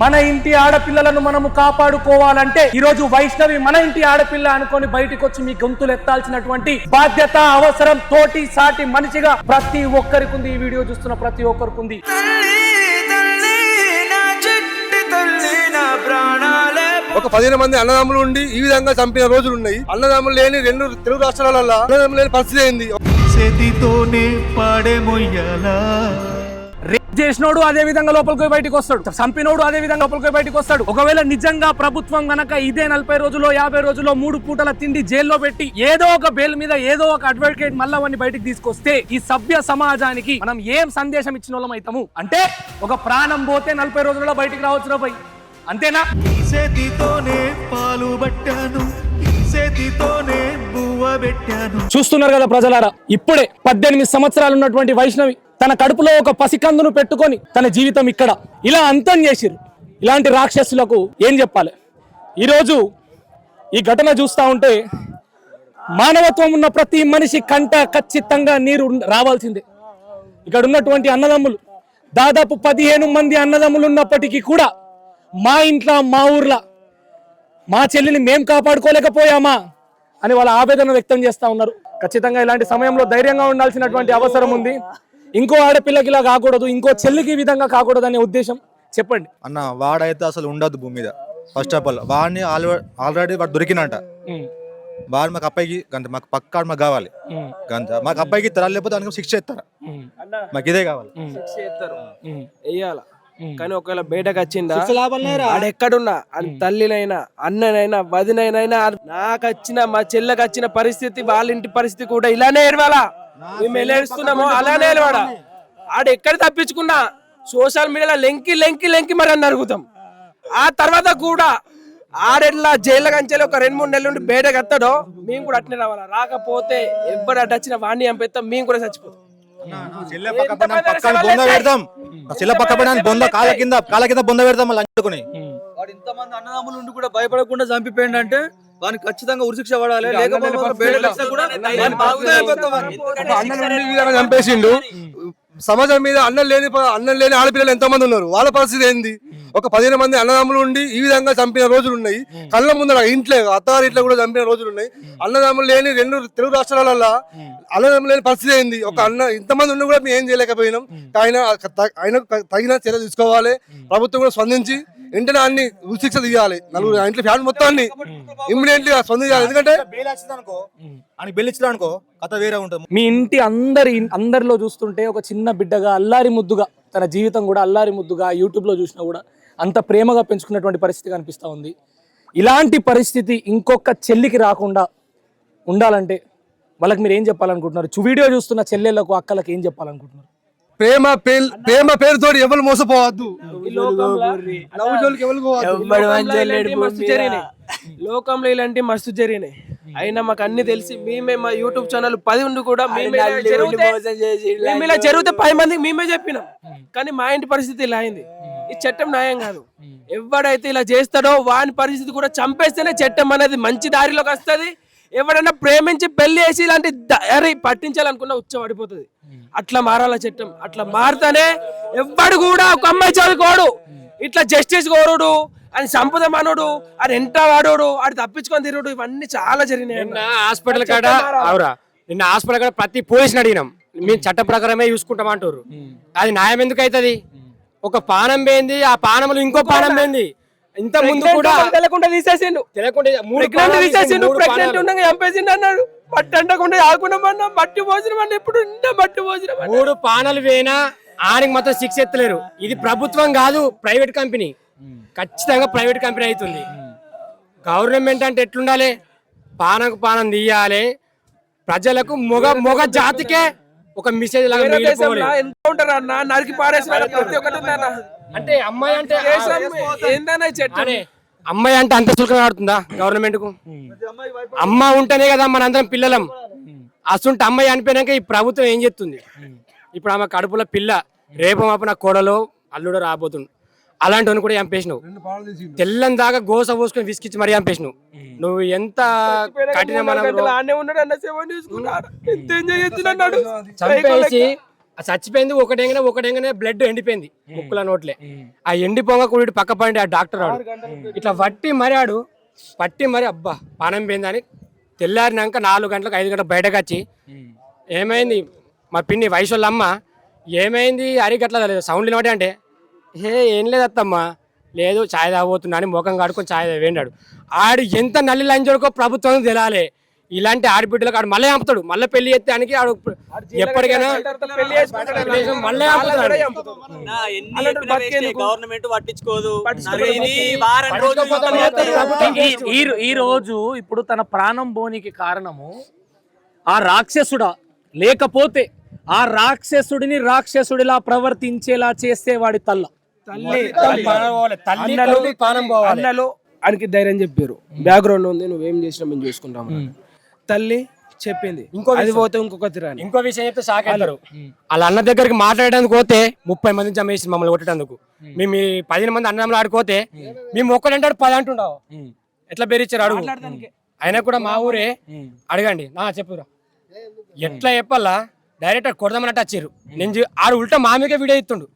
మన ఇంటి ఆడపిల్లలను మనము కాపాడుకోవాలంటే ఈ రోజు వైష్ణవి మన ఇంటి ఆడపిల్ల అనుకొని బయటికి వచ్చి మీ గొంతులు ఎత్తాల్సినటువంటి బాధ్యత అవసరం తోటి సాటి మనిషిగా ప్రతి ఒక్కరికి ఉంది. ఈ వీడియో చూస్తున్న ప్రతి ఒక్కరికి ఉంది. ఒక 15 మంది అన్నదమ్ములు ఉండి ఈ విధంగా చంపిన రోజులు ఉన్నాయి. అన్నదమ్ములు లేని 2 తెలుగు రాష్ట్రాలలో అన్నదమ్ములు లేని పరిస్థితి అయింది. రేప్ చేసినోడు అదే విధంగా లోపలికి బయటకు వస్తాడు, చంపినోడు అదే విధంగా లోపలికి బయటకు వస్తాడు. ఒకవేళ నిజంగా ప్రభుత్వం గనక ఇదే 40 రోజుల్లో 50 రోజుల్లో 3 పూటల తిండి జైల్లో పెట్టి ఏదో ఒక బెయిల్ మీద ఏదో ఒక అడ్వకేట్ మళ్ళా వాడిని బయటికి తీసుకొస్తే ఈ సభ్య సమాజానికి మనం ఏం సందేశం ఇచ్చిన వాళ్ళం అవుతాము అంటే, ఒక ప్రాణం పోతే 40 రోజుల్లో బయటికి రావచ్చు పోయి, అంతేనా? చూస్తున్నారు కదా ప్రజలారా, ఇప్పుడే 18 సంవత్సరాలు ఉన్నటువంటి వైష్ణవి తన కడుపులో ఒక పసికందును పెట్టుకొని తన జీవితం ఇక్కడ ఇలా అంతం చేసిరు. ఇలాంటి రాక్షసులకు ఏం చెప్పాలి? ఈరోజు ఈ ఘటన చూస్తూ ఉంటే మానవత్వం ఉన్న ప్రతి మనిషి కంట ఖచ్చితంగా నీరు రావాల్సిందే. ఇక్కడ ఉన్నటువంటి అన్నదమ్ములు దాదాపు 15 మంది అన్నదమ్ములు ఉన్నప్పటికీ కూడా మా ఇంట్లో మా ఊర్లో మా చెల్లిని మేము కాపాడుకోలేకపోయామా అని వాళ్ళ ఆవేదన వ్యక్తం చేస్తూ ఉన్నారు. ఖచ్చితంగా ఇలాంటి సమయంలో ధైర్యంగా ఉండాల్సినటువంటి అవసరం ఉంది. ఇంకో ఆడపిల్లకి ఇలా కాకూడదు, ఇంకో చెల్లికి ఈ విధంగా కాకూడదు అనే ఉద్దేశం చెప్పండి అన్న. వాడైతే అసలు ఉండదు భూమి మీద. ఫస్ట్ ఆఫ్ ఆల్ వాడిని ఆల్రెడీ వాడు దొరికినంట. వాడు మాకు అబ్బాయికి గంట మాకు పక్కా మాకు కావాలి గంట మాకు అబ్బాయికి తరాలు లేకపోతే దానికి శిక్ష ఇస్తారా? మాకు ఇదే కావాలి. శిక్ష ఇస్తారు వెయ్యాల. కానీ ఒకవేళ బయటకు వచ్చిందా ఆడెక్కడున్నా తల్లినైనా అన్ననైనా వదినైనా నాకు వచ్చిన మా చెల్లెకి వచ్చిన పరిస్థితి వాళ్ళ ఇంటి పరిస్థితి కూడా ఇలానే ఏడవాలా. మేము ఎలా ఏడుస్తున్నామో అలానే ఏడవాడా. ఆడెక్కడ తప్పించుకున్నా సోషల్ మీడియాలో లెంకి లెంకి లెంకి మరి అని అడుగుతాం. ఆ తర్వాత కూడా ఆడెట్లా జైల్లో కంచెలు ఒక 2-3 నెలల నుండి బయటకు వస్తాడో మేము కూడా అట్నే రావాలా. రాకపోతే ఎవరు అడ్డు వచ్చిన వాడిని చంపేస్తాం, మేము కూడా చచ్చిపోతాం. చెల్లె పక్క బొంద పెడతాం, చెల్లె పక్క బొంద కాళ్ళ కింద బొంద పెడతాం. మళ్ళీ అంటుకుని వాడు ఇంతమంది అన్నదమ్ములు ఉండి కూడా భయపడకుండా చంపిపోయింది అంటే వానికి ఖచ్చితంగా ఉరిశిక్ష పడాలి. చంపేసిండు. సమాజం మీద అన్నం లేని ఆడపిల్లలు ఎంతో మంది ఉన్నారు. వాళ్ళ పరిస్థితి ఏంది? ఒక 15 మంది అన్నదమ్ములు ఉండి ఈ విధంగా చంపిన రోజులు ఉన్నాయి. కళ్ళ ముందర ఇంట్లో అత్తారి ఇంట్లో కూడా చంపిన రోజులు ఉన్నాయి. అన్నదమ్ములు లేని 2 తెలుగు రాష్ట్రాలలో అన్నదమ్ములు లేని పరిస్థితి ఏంది? ఒక అన్న ఇంతమంది ఉన్నా కూడా మేము ఏం చేయలేకపోయినాం. ఆయన తగిన చర్య తీసుకోవాలి. ప్రభుత్వం కూడా స్పందించి వెంటనే అన్ని ఉరిశిక్ష తీయాలి. 4 ఇంట్లో ఫ్యామిలీ మొత్తాన్ని ఇమ్మీడియట్లీ స్పందించాలి. ఎందుకంటే కథ వేరే ఉంటుంది. మీ ఇంటి అందరిలో చూస్తుంటే ఒక చిన్న బిడ్డగా అల్లారి ముద్దుగా తన జీవితం కూడా అల్లారి ముద్దుగా యూట్యూబ్లో చూసినా కూడా అంత ప్రేమగా పెంచుకున్నటువంటి పరిస్థితి కనిపిస్తూ ఉంది. ఇలాంటి పరిస్థితి ఇంకొక చెల్లికి రాకుండా ఉండాలంటే వాళ్ళకి మీరు ఏం చెప్పాలనుకుంటున్నారు? వీడియో చూస్తున్న చెల్లెళ్ళకు అక్కలకు ఏం చెప్పాలనుకుంటున్నారు? ప్రేమ పేరుతో ఎవరు మోసపోవద్దు. లోకంలో ఇలాంటి మస్తు జరిగినాయి. అయినా మాకు అన్ని తెలిసి మేమే మా యూట్యూబ్ ఛానల్ 10 ఉండి కూడా ఇలా జరిగితే 10 మందికి మేమే చెప్పినాం. కానీ మా ఇంటి పరిస్థితి ఇలా అయింది. ఈ చట్టం న్యాయం కాదు. ఎవడైతే ఇలా చేస్తాడో వాని పరిస్థితి కూడా చంపేస్తేనే చట్టం అనేది మంచి దారిలోకి వస్తుంది. ఎవడైనా ప్రేమించి పెళ్లి చేసి ఇలాంటి దారి పట్టించాలనుకున్నా ఉచ్చబడిపోతుంది. అట్లా మారాల చట్టం. అట్లా మారితేనే ఎవ్వడు కూడా ఒక అమ్మాయి చదువుకోడు, ఇట్లా జస్టిస్ కోరుడు అని సంపద మనోడు అని ఎంట వాడోడు అది తప్పించుకొని తిరుగుడు ఇవన్నీ చాలా జరిగినాయి. హాస్పిటల్ కాడ నిన్న హాస్పిటల్ కాడ ప్రతి పోలీసుని అడిగినాం, మేము చట్ట ప్రకారమే చూసుకుంటాం అంటారు. అది న్యాయం ఎందుకు అవుతుంది? ఒక పానం పోయింది, ఆ పానంలో ఇంకో పానం పోయింది. ఇంత ముందు కూడా తెలియకుండా తీసేసిండు, ప్రెగ్నెంట్ ఉండగా చంపేసిండు అన్నాడు. బట్టి అంటకుండా ఆకుండా బట్టి భోజనం ఇప్పుడు బట్టి భోజనం 3 పానాలు పోయినా ఆడికి మొత్తం శిక్ష ఎత్తలేరు. ఇది ప్రభుత్వం కాదు, ప్రైవేట్ కంపెనీ. ఖచ్చితంగా ప్రైవేట్ కంపెనీ అవుతుంది. గవర్నమెంట్ అంటే ఎట్లుండాలి? పానకు పానం తీయాలి. ప్రజలకు మొగ జాతికే ఒక మెసేజ్ లాగా నరికి పారేసిన ప్రతి ఒక్కటి అంటే అమ్మాయి అంటే అమ్మాయి అంటే అంత సులకం ఆడుతుందా గవర్నమెంట్ కు? అమ్మ ఉంటేనే కదా మనందరం పిల్లలం. అసలు అమ్మాయి అనిపోయినాక ఈ ప్రభుత్వం ఏం చేస్తుంది? ఇప్పుడు ఆమె కడుపులో పిల్ల, రేపు మాప నా కోడలో అల్లుడు రాబోతుండు. అలాంటి కూడా చంపేసినావు. తెల్లని దాకా గోస పోసుకొని విసికిచ్చి మరీ చంపేసినావు. నువ్వు ఎంత కఠిన చంపేసి ఆ చచ్చిపోయింది ఒకటేగానే బ్లడ్ ఎండిపోయింది ముక్కుల నోట్లే. ఆ ఎండిపోగా కూడా పక్క పండి ఆ డాక్టర్ ఆడు ఇట్లా పట్టి మరి అబ్బా పానం పోయిందని తెల్లారినాక 4 గంటలకు 5 గంటలకు బయటకు వచ్చి ఏమైంది మా పిన్ని వయసు వాళ్ళ అమ్మ ఏమైంది అరిగట్లా సౌండ్ వినబడి అంటే ఏం లేదు అత్తమ్మా లేదు ఛాయ్ తాగబోతున్నా అని ముఖం కడుకొని ఛాయ్ వేండాడు. ఆడు ఎంత నల్లి లంచోడుకో ప్రభుత్వం తెలాలి. ఇలాంటి ఆడబిడ్డలకు ఆడు మళ్ళీ చంపుతాడు. మళ్ళీ పెళ్లి చేస్తానికి ఆడు ఎప్పటికైనా మళ్ళీ గవర్నమెంట్ పట్టించుకోదు. ఈ రోజు ఇప్పుడు తన ప్రాణం పోనీకి కారణము ఆ రాక్షసుడా, లేకపోతే ఆ రాక్షసుడిని రాక్షసుడిలా ప్రవర్తించేలా చేస్తే వాడి తల్ల అన్నలో ఆయనకి ధైర్యం చెప్పారు. బ్యాక్గ్రౌండ్ ఉంది, నువ్వేం చేసినా మేము చూసుకుంటాము. తల్లి చెప్పింది అది పోతే ఇంకొక తిరాని. ఇంకో విషయం చెప్తే షాక్ అవుతారు. వాళ్ళ అన్న దగ్గరికి మాట్లాడడానికి పోతే 30 మంది జమేసి మమ్మల్ని కొట్టేందుకు. మేము 15 మంది అన్నంలో ఆడుకోతే మేము ఒక్కడంటాడు 10 అంటుండవు. ఎట్లా బెరిచ్చారు అడుగు. అయినా కూడా మా ఊరే అడగండి నా చెప్పురా ఎట్లా చెప్పాలా డైరెక్ట్ కొడదామన్నట్టు వచ్చారు. నేను ఆడు ఉల్టా మామికే వీడియో ఇస్తుండు.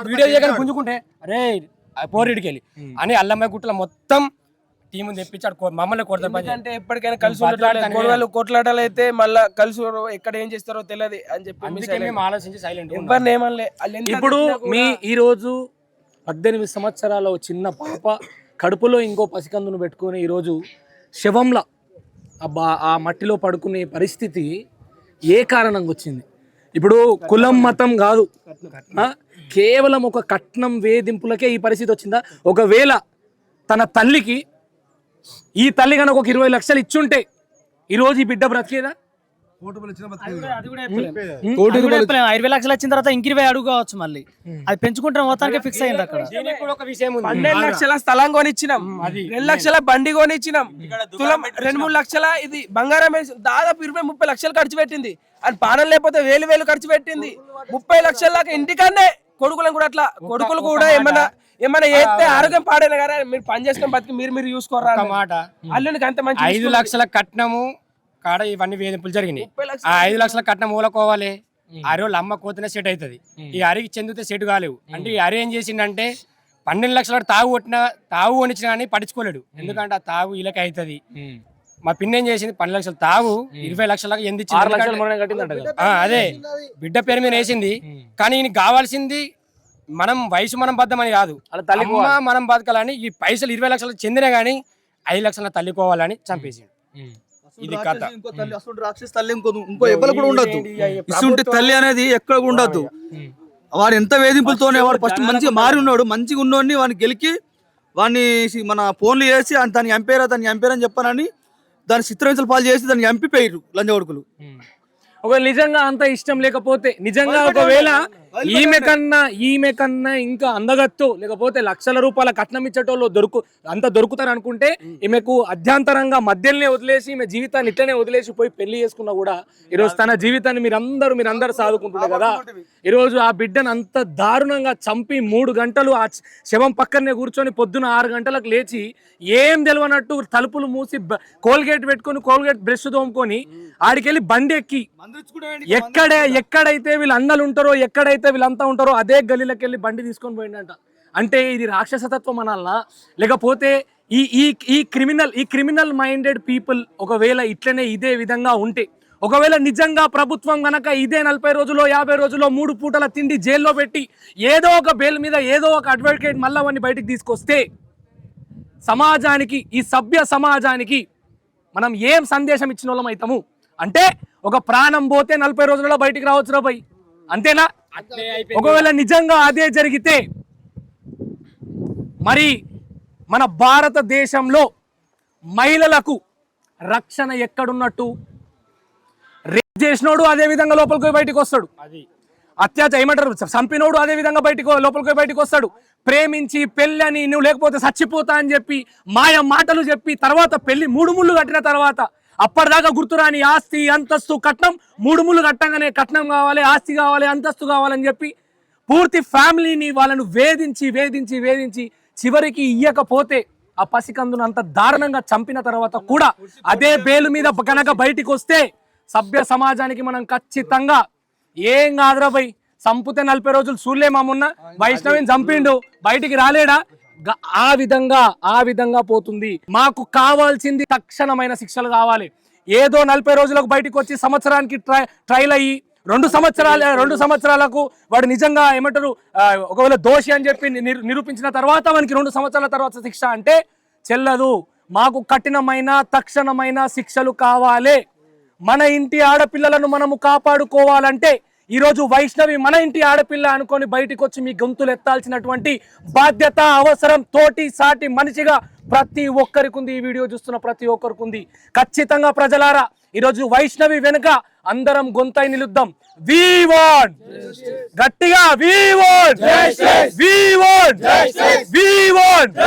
వీడియో చేయగానే గుంజుకుంటే అరే పోరీడికి వెళ్ళి అని అల్లమ్మాయి గుట్టలో మొత్తం టీం తెప్పించాడు మమ్మల్ని కొడతారు. అంటే ఎప్పటికైనా కలిసి కొట్లాడాలి అయితే మళ్ళీ కలిసి ఎక్కడ ఏం చేస్తారో తెలియదు అని చెప్పి మేము ఆలోచించి సైలెంట్. ఎవరిని ఏమనలే. ఇప్పుడు మీ ఈ రోజు 18 సంవత్సరాల చిన్న పాప కడుపులో ఇంకో పసికందును పెట్టుకొని ఈరోజు శవంలా ఆ మట్టిలో పడుకునే పరిస్థితి ఏ కారణంగా వచ్చింది? ఇప్పుడు కులం మతం కాదు, కేవలం ఒక కట్నం వేధింపులకే ఈ పరిస్థితి వచ్చిందా? ఒకవేళ తన తల్లికి ఈ తల్లి కనుక ఒక 20 లక్షలు ఇచ్చుంటే ఈరోజు ఈ బిడ్డ బ్రతికేదా? 20 లక్షలు వచ్చిన తర్వాత ఇంక 20 అడుగు కావచ్చు. మళ్ళీ అది పెంచుకుంటాం మొత్తానికి ఫిక్స్ అయింది. అక్కడ 12 లక్షల స్థలం కొనిచ్చినాం, 2 లక్షల బండి కొనిచ్చినాం, 2-3 లక్షల ఇది బంగారం వేసి దాదాపు 20-30 లక్షలు ఖర్చు పెట్టింది. అని పానం లేకపోతే 1000 ఖర్చు పెట్టింది. 30 లక్షల దాకా ఇంటికన్నే కొడుకులను కూడా అట్లా కొడుకులు కూడా ఏమన్నా చేస్తే ఆరోగ్యం పాడైనా కదా మీరు పని చేసుకొని బతికి మీరు చూసుకోరా మాట. అల్లునికి అంత మంచి 5 లక్షల కట్నము కాడ ఇవన్నీ వేధింపులు జరిగినాయి. ఆ 5 లక్షల కట్నం ఊలకోవాలి. ఆ రోజు అమ్మ కోతనే సెట్ అవుతుంది. ఈ అరికి చెందితే సెట్ కాలేవు. అంటే ఈ అరి ఏం చేసిందంటే 12 లక్షల తాగు కొనిచ్చినా కానీ పట్టించుకోలేడు. ఎందుకంటే ఆ తాగు ఇలాకి అవుతుంది. మా పిన్ని ఏం చేసింది 12 లక్షలు తాగు 20 లక్షలకు ఎందుకు అదే బిడ్డ పేరు మీద వేసింది. కానీ ఈయన కావాల్సింది వయసు మనం బద్దమని కాదు, మనం బతకాలని. ఈ పైసలు 20 లక్షలకు చెందినా గానీ 5 లక్షల తల్లికోవాలని చంపేసిండు. ఇది కథ. రాక్షస తల్లి ఇంకో ఎవ్వరు కూడా ఉండద్దు. ఇసుంటి తల్లి అనేది ఎక్కడ ఉండద్దు. వాడు ఎంత వేధింపులతోనే వాడు ఫస్ట్ మంచిగా మారి ఉన్నాడు. మంచిగా ఉన్నోడిని వాడిని గెలికి వాడిని మన ఫోన్లు చేసి దాన్ని చంపారని చెప్పానని దాన్ని చిత్రహింసలు పాలు చేసి దాన్ని చంపిపోయారు లంజ కొడుకులు. ఒకవేళ నిజంగా అంత ఇష్టం లేకపోతే, నిజంగా ఒకవేళ ఈమె కన్నా ఇంకా అందగత్తు లేకపోతే లక్షల రూపాయల కట్నం ఇచ్చేటోళ్ళు దొరుకుతారు అనుకుంటే ఈమెకు అధ్యాంతరంగా మధ్యలోనే వదిలేసి ఈమె జీవితాన్ని ఇట్లనే వదిలేసి పోయి పెళ్లి చేసుకున్నా కూడా ఈరోజు తన జీవితాన్ని మీరందరూ సాదుకుంటున్నారు కదా. ఈరోజు ఆ బిడ్డను అంత దారుణంగా చంపి 3 గంటలు ఆ శవం పక్కనే కూర్చొని పొద్దున 6 గంటలకు లేచి ఏం తెలియనట్టు తలుపులు మూసి కోల్గేట్ పెట్టుకొని కోల్గేట్ బ్రష్ తోముకొని ఆడికెళ్ళి బండి ఎక్కి ఎక్కడైతే వీళ్ళ అన్నలు ఉంటారో ఎక్కడైతే వీళ్ళంతా ఉంటారో అదే గల్లీలోకి వెళ్ళి బండి తీసుకొని పోయిందంట. అంటే ఇది రాక్షసతత్వం అనాలనా? లేకపోతే ఈ క్రిమినల్ మైండెడ్ పీపుల్ ఒకవేళ ఇట్లనే ఇదే విధంగా ఉంటే, ఒకవేళ నిజంగా ప్రభుత్వం గనక ఇదే 40 రోజుల్లో 50 రోజుల్లో 3 పూటల తిండి జైల్లో పెట్టి ఏదో ఒక బెయిల్ మీద ఏదో ఒక అడ్వకేట్ మళ్ళా వాడిని బయటికి తీసుకొస్తే సమాజానికి, ఈ సభ్య సమాజానికి మనం ఏం సందేశం ఇచ్చిన వాళ్ళం అవుతాము? అంటే ఒక ప్రాణం పోతే 40 రోజులలో బయటికి రావచ్చు రాబోయ్, అంతేనా? ఒకవేళ నిజంగా అదే జరిగితే మరి మన భారతదేశంలో మహిళలకు రక్షణ ఎక్కడున్నట్టు? రేప్ చేసినోడు అదే విధంగా లోపలికి బయటికి వస్తాడు, ఏమంటారు చంపినోడు అదే విధంగా లోపలికి బయటికి వస్తాడు. ప్రేమించి పెళ్ళని నువ్వు లేకపోతే చచ్చిపోతా అని చెప్పి మాయ మాటలు చెప్పి తర్వాత పెళ్లి 3 ముళ్ళు కట్టిన తర్వాత అప్పటిదాకా గుర్తురాని ఆస్తి అంతస్తు కట్నం 3 ముళ్ళు కట్టంగానే కట్నం కావాలి, ఆస్తి కావాలి, అంతస్తు కావాలని చెప్పి పూర్తి ఫ్యామిలీని వాళ్ళను వేధించి చివరికి ఇయ్యకపోతే ఆ పసికందును అంత దారుణంగా చంపిన తర్వాత కూడా అదే బెయిల్ మీద కనుక బయటికి వస్తే సభ్య సమాజానికి మనం ఖచ్చితంగా ఏం కాదురా బై, సంపుతే 40 రోజులు చూడలేమన్నా, వైష్ణవిని చంపిండు బయటికి రాలేడా, ఆ విధంగా పోతుంది. మాకు కావాల్సింది తక్షణమైన శిక్షలు కావాలి. ఏదో 40 రోజులకు బయటకు వచ్చి సంవత్సరానికి ట్రైల్ అయ్యి 2 సంవత్సరాలకు వాడు నిజంగా ఏమంటారు ఒకవేళ దోషి అని చెప్పి నిరూపించిన తర్వాత మనకి 2 సంవత్సరాల తర్వాత శిక్ష అంటే చెల్లదు. మాకు కఠినమైన తక్షణమైన శిక్షలు కావాలి. మన ఇంటి ఆడపిల్లలను మనము కాపాడుకోవాలంటే ఈరోజు వైష్ణవి మన ఇంటి ఆడపిల్ల అనుకొని బయటకు వచ్చి మీ గొంతులు ఎత్తాల్సినటువంటి బాధ్యత, అవసరం తోటి సాటి మనిషిగా ప్రతి ఒక్కరికి ఉంది. ఈ వీడియో చూస్తున్న ప్రతి ఒక్కరికి ఉంది. ఖచ్చితంగా ప్రజలారా, ఈరోజు వైష్ణవి వెనుక అందరం గొంతై నిలుద్దాం. వి వాంట్ గట్టిగా, we want, we want, we want.